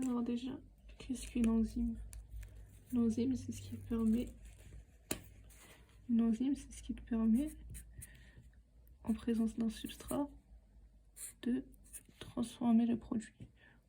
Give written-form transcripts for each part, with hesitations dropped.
Alors déjà, qu'est-ce qu'une enzyme? Une enzyme, c'est ce qui permet... Une enzyme, c'est ce qui te permet, en présence d'un substrat, de transformer le produit.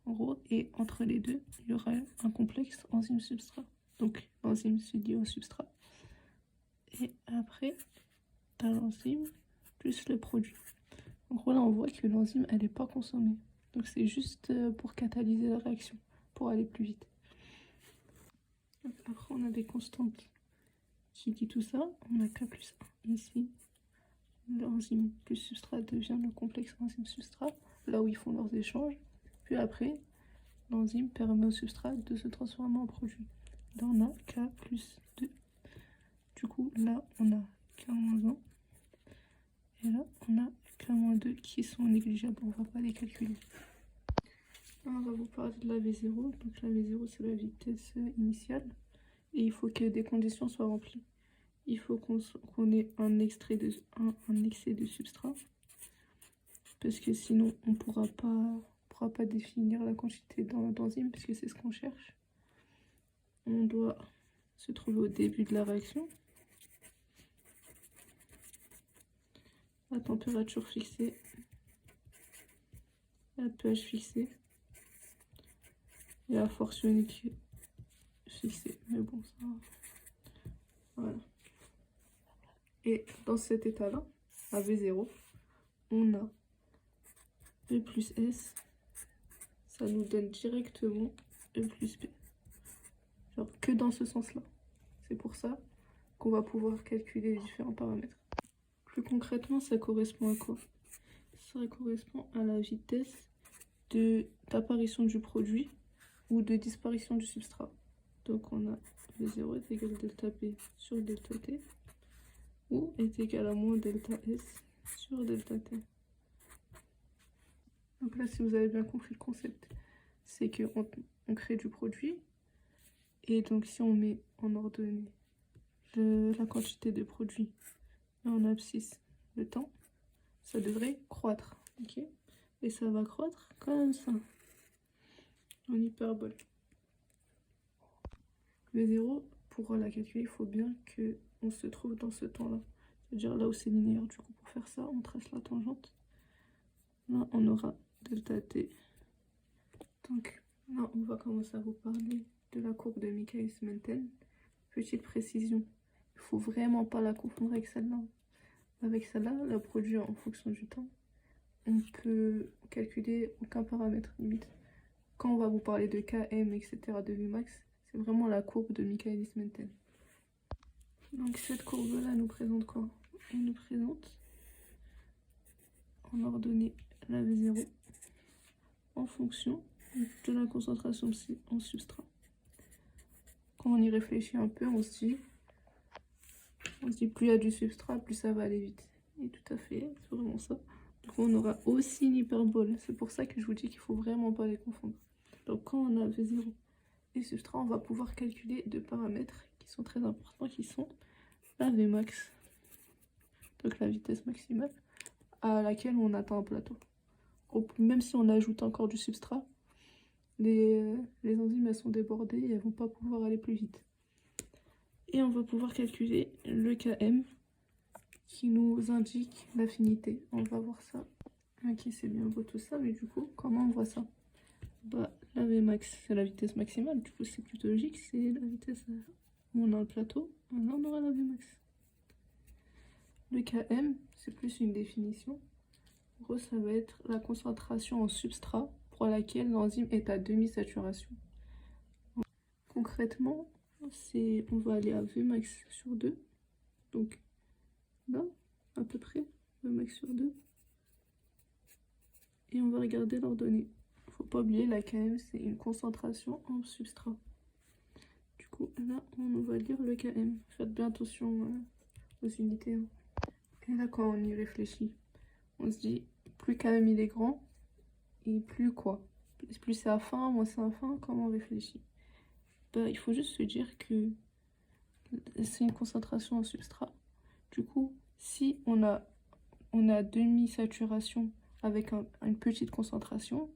En gros, et entre les deux, il y aura un complexe enzyme-substrat. Donc l'enzyme se dit au substrat. Et après, tu as l'enzyme plus le produit. En gros, là, on voit que l'enzyme, elle n'est pas consommée. Donc c'est juste pour catalyser la réaction, pour aller plus vite. Donc, après, on a des constantes qui dit tout ça. On a K plus 1 ici. L'enzyme plus substrat devient le complexe enzyme-substrat, là où ils font leurs échanges. Puis après, l'enzyme permet au substrat de se transformer en produit. Là, on a K plus 2. Du coup, là, on a K-1. Et là, on a K-2 qui sont négligeables. On ne va pas les calculer. Là, on va vous parler de la V0. Donc la V0, c'est la vitesse initiale. Et il faut que des conditions soient remplies. Il faut qu'on ait un excès de substrat. Parce que sinon, on ne pourra pas définir la quantité d'enzyme, parce que c'est ce qu'on cherche. On doit se trouver au début de la réaction. La température fixée. La pH fixée. Et la force ionique fixée. Mais bon, ça... Voilà. Et dans cet état-là, à V0, on a E plus S. Ça nous donne directement E plus P. Genre que dans ce sens-là. C'est pour ça qu'on va pouvoir calculer les différents paramètres. Plus concrètement, ça correspond à quoi? Ça correspond à la vitesse d'apparition du produit ou de disparition du substrat. Donc on a V0 est égal à delta P sur delta T ou est égal à moins delta S sur delta T. Donc là, si vous avez bien compris le concept, c'est qu'on crée du produit. Et donc si on met en ordonnée la quantité de produit et en abscisse le temps, ça devrait croître. Okay, et ça va croître comme ça, en hyperbole. V0, pour la calculer, il faut bien qu'on se trouve dans ce temps-là. C'est-à-dire là où c'est linéaire. Du coup, pour faire ça, on trace la tangente. Là, on aura delta t. Donc, là, on va commencer à vous parler de la courbe de Michaelis-Menten. Petite précision, il ne faut vraiment pas la confondre avec celle-là. Avec celle-là, la produit en fonction du temps, on peut calculer aucun paramètre limite. Quand on va vous parler de Km, etc., de Vmax, c'est vraiment la courbe de Michaelis-Menten. Donc cette courbe-là nous présente quoi? Elle nous présente en ordonnée la V0 en fonction de la concentration en substrat. Quand on y réfléchit un peu, on se dit plus il y a du substrat, plus ça va aller vite. Et tout à fait, c'est vraiment ça. Donc on aura aussi une hyperbole. C'est pour ça que je vous dis qu'il ne faut vraiment pas les confondre. Donc quand on a V0 et substrat, on va pouvoir calculer deux paramètres qui sont très importants, qui sont la Vmax, donc la vitesse maximale, à laquelle on atteint un plateau. Même si on ajoute encore du substrat, les enzymes elles sont débordées et elles vont pas pouvoir aller plus vite. Et on va pouvoir calculer le Km qui nous indique l'affinité. On va voir ça. Ok, c'est bien beau tout ça, mais du coup, comment on voit ça? Bah, la Vmax, c'est la vitesse maximale, du coup c'est plutôt logique, c'est la vitesse où on a le plateau, là on aura la Vmax. Le Km, c'est plus une définition. En gros, ça va être la concentration en substrat pour laquelle l'enzyme est à demi-saturation. Concrètement, on va aller à Vmax sur 2. Donc là, à peu près, Vmax sur 2. Et on va regarder l'ordonnée. Il ne faut pas oublier, la Km, c'est une concentration en substrat. Du coup, là, on va lire le Km. Faites bien attention aux unités. Hein. Et là, quand on y réfléchit, on se dit, plus Km il est grand, et plus quoi? Plus c'est à fin, moins c'est à fin, comment on réfléchit? Bah, il faut juste se dire que c'est une concentration en substrat. Du coup, si on a demi-saturation avec une petite concentration,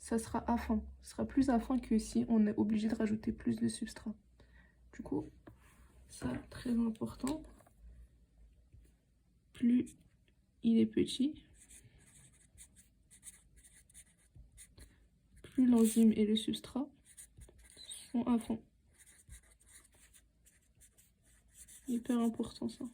ça sera à fin. Ce sera plus à fin que si on est obligé de rajouter plus de substrat. Du coup, ça, très important. Plus il est petit, plus l'enzyme et le substrat sont à fond. Hyper important ça.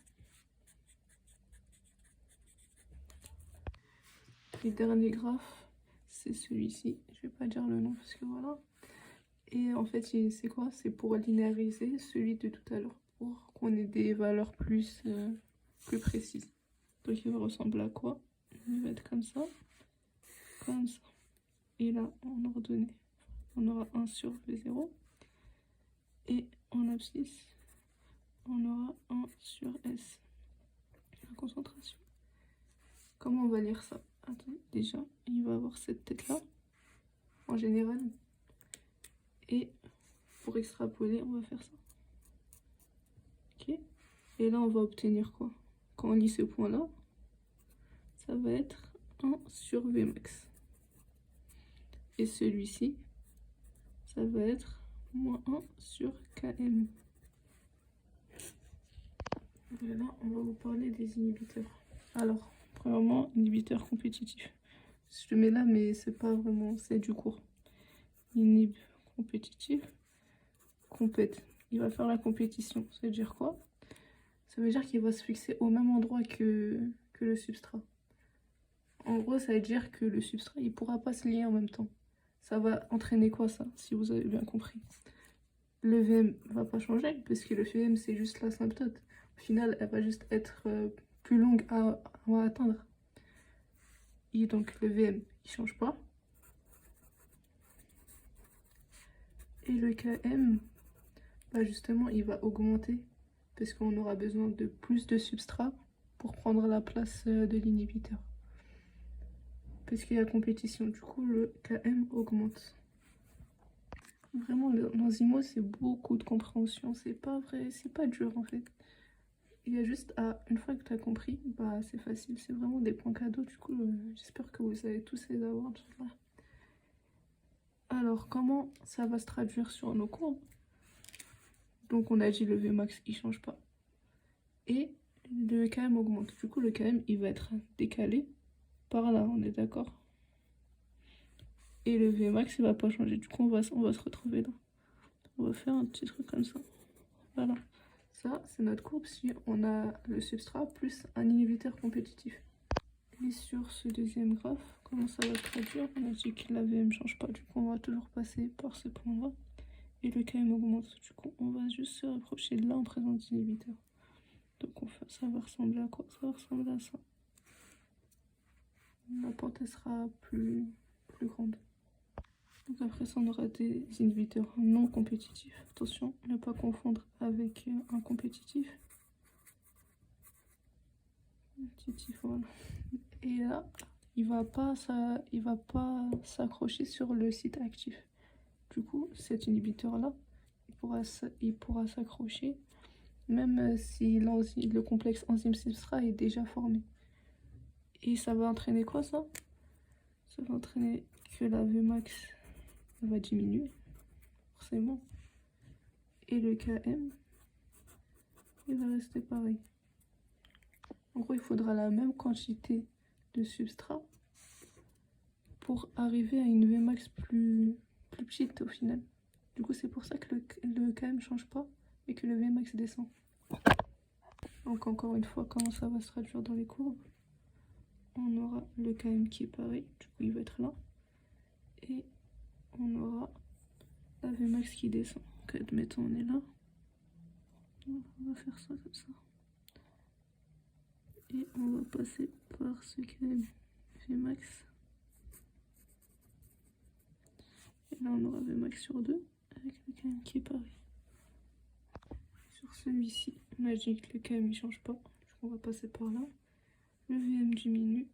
Le dernier graphe, c'est celui-ci. Je vais pas dire le nom parce que voilà. Et en fait, c'est quoi? C'est pour linéariser celui de tout à l'heure, pour qu'on ait des valeurs plus précises. Donc il va ressembler à quoi? Il va être comme ça, comme ça. Et là, en ordonnée, on aura 1 sur V0. Et en abscisse, on aura 1 sur S. La concentration. Comment on va lire ça? Attends, déjà, il va avoir cette tête-là, en général. Et pour extrapoler, on va faire ça. Ok? Et là, on va obtenir quoi? Quand on lit ce point-là, ça va être 1 sur Vmax. Et celui-ci, ça va être moins 1 sur Km. Et là, on va vous parler des inhibiteurs. Alors, premièrement, inhibiteur compétitif. Je le mets là, mais c'est pas vraiment, c'est du cours. Inhib compétitif, compète. Il va faire la compétition. Ça veut dire quoi? Ça veut dire qu'il va se fixer au même endroit que le substrat. En gros, ça veut dire que le substrat, il pourra pas se lier en même temps. Ça va entraîner quoi ça, si vous avez bien compris? Le VM va pas changer, parce que le VM c'est juste l'asymptote. Au final, elle va juste être plus longue à atteindre. Et donc le VM, il change pas. Et le Km, bah justement, il va augmenter, parce qu'on aura besoin de plus de substrat pour prendre la place de l'inhibiteur. Parce qu'il y a compétition, du coup le Km augmente. Vraiment, l'enzymo, c'est beaucoup de compréhension. C'est pas vrai, c'est pas dur en fait. Il y a juste à, une fois que tu as compris, bah c'est facile. C'est vraiment des points cadeaux. Du coup, j'espère que vous allez tous les avoir. Alors, comment ça va se traduire sur nos courbes? Donc, on a dit le Vmax, il change pas. Et le Km augmente. Du coup, le Km, il va être décalé par là, on est d'accord? Et le Vmax, il va pas changer. Du coup, on va se retrouver là. On va faire un petit truc comme ça. Voilà. Ça, c'est notre courbe si on a le substrat plus un inhibiteur compétitif. Et sur ce deuxième graphe, comment ça va se traduire? On a dit que la VM ne change pas, du coup on va toujours passer par ce point-là. Et le Km augmente, du coup on va juste se rapprocher de là en présence d'inhibiteur. Donc ça va ressembler à quoi? Ça va ressembler à ça. La pente elle sera plus grande. Donc après ça on aura des inhibiteurs non compétitifs. Attention, ne pas confondre avec un compétitif. Voilà. Et là, il va pas s'accrocher sur le site actif. Du coup, cet inhibiteur-là, il pourra s'accrocher même si le complexe enzyme-substrat est déjà formé. Et ça va entraîner quoi ça? Ça va entraîner que la Vmax va diminuer, forcément. Et le Km, il va rester pareil. En gros, il faudra la même quantité de substrat pour arriver à une Vmax plus petite au final. Du coup, c'est pour ça que le Km ne change pas et que le Vmax descend. Donc encore une fois, comment ça va se traduire dans les courbes? On aura le Km qui est pareil, du coup il va être là. Et on aura la Vmax qui descend. Donc admettons on est là. On va faire ça comme ça. Et on va passer par ce Km Vmax. Et là on aura Vmax sur 2 avec le Km qui est pareil. Sur celui-ci, on a dit que le Km ne change pas, du coup on va passer par là. Le VM diminue,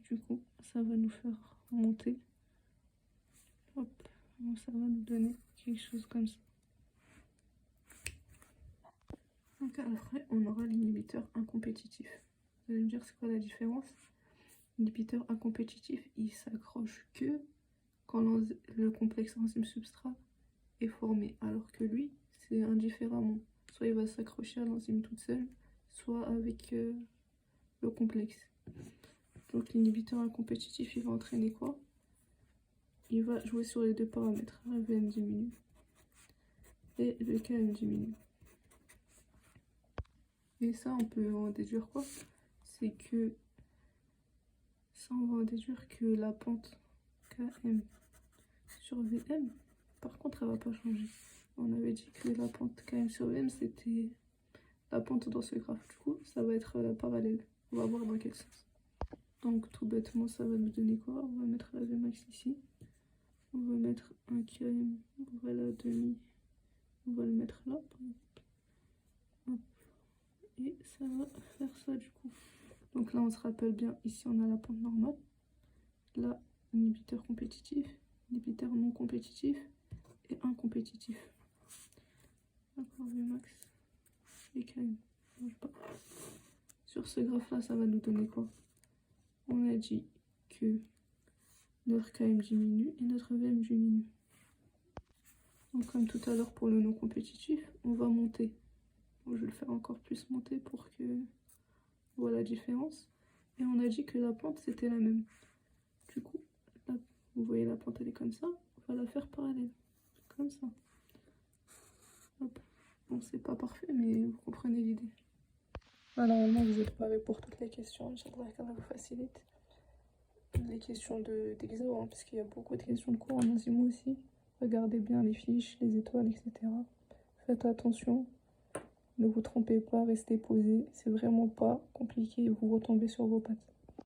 du coup ça va nous faire monter. Hop, ça va nous donner quelque chose comme ça. Donc après, on aura l'inhibiteur incompétitif. Vous allez me dire c'est quoi la différence? L'inhibiteur incompétitif, il s'accroche que quand le complexe enzyme-substrat est formé, alors que lui, c'est indifféremment. Soit il va s'accrocher à l'enzyme toute seule, soit avec le complexe. Donc l'inhibiteur incompétitif, il va entraîner quoi? Il va jouer sur les deux paramètres, la VM diminue et le KM diminue. Et ça, on peut en déduire quoi? C'est que ça, on va en déduire que la pente KM sur VM, par contre, elle va pas changer. On avait dit que la pente KM sur VM, c'était la pente dans ce graphe. Du coup, ça va être la parallèle. On va voir dans quel sens. Donc, tout bêtement, ça va nous donner quoi? On va mettre la Vmax ici. On va mettre un KM, on va la demi. On va le mettre là. Hop. Et ça va faire ça du coup. Donc là, on se rappelle bien, ici, on a la pente normale. Là, inhibiteur compétitif, inhibiteur non compétitif et incompétitif. D'accord, Vmax et KM. Sur ce graphe-là, ça va nous donner quoi? On a dit que notre KM diminue et notre VM diminue. Donc comme tout à l'heure pour le non compétitif, on va monter. Bon, je vais le faire encore plus monter pour que on voit la différence. Et on a dit que la pente c'était la même. Du coup, là, vous voyez la pente elle est comme ça, on va la faire parallèle. Comme ça. Hop. Bon, c'est pas parfait, mais vous comprenez l'idée. Ah, normalement, vous êtes parés pour toutes les questions. J'aimerais qu'elle vous facilite. Les questions d'exo, hein, parce qu'il y a beaucoup de questions de cours en enzymo aussi. Regardez bien les fiches, les étoiles, etc. Faites attention. Ne vous trompez pas, restez posé. C'est vraiment pas compliqué. Vous retombez sur vos pattes.